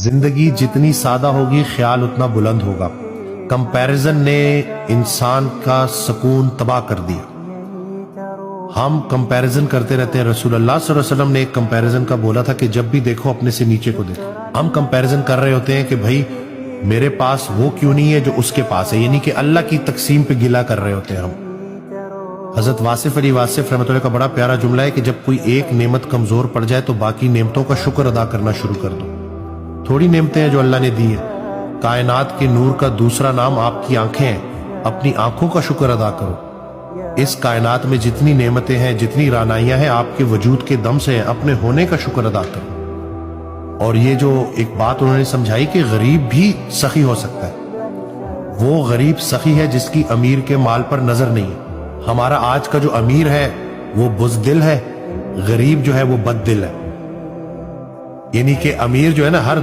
زندگی جتنی سادہ ہوگی خیال اتنا بلند ہوگا۔ کمپیریزن نے انسان کا سکون تباہ کر دیا۔ ہم کمپیریزن کرتے رہتے ہیں۔ رسول اللہ صلی اللہ علیہ وسلم نے ایک کمپیریزن کا بولا تھا کہ جب بھی دیکھو اپنے سے نیچے کو دیکھو۔ ہم کمپیریزن کر رہے ہوتے ہیں کہ بھائی میرے پاس وہ کیوں نہیں ہے جو اس کے پاس ہے، یعنی کہ اللہ کی تقسیم پہ گلہ کر رہے ہوتے ہیں ہم۔ حضرت واصف علی واصف رحمۃ اللہ کا بڑا پیارا جملہ ہے کہ جب کوئی ایک نعمت کمزور پڑ جائے تو باقی نعمتوں کا شکر ادا کرنا شروع کر دو۔ تھوڑی نعمتیں ہیں جو اللہ نے دی ہیں۔ کائنات کے نور کا دوسرا نام آپ کی آنکھیں ہیں، اپنی آنکھوں کا شکر ادا کرو۔ اس کائنات میں جتنی نعمتیں ہیں، جتنی رعنائیاں ہیں آپ کے وجود کے دم سے ہیں، اپنے ہونے کا شکر ادا کرو۔ اور یہ جو ایک بات انہوں نے سمجھائی کہ غریب بھی سخی ہو سکتا ہے، وہ غریب سخی ہے جس کی امیر کے مال پر نظر نہیں ہے۔ ہمارا آج کا جو امیر ہے وہ بزدل ہے، غریب جو ہے وہ بد دل ہے، یعنی کہ امیر جو ہے نا ہر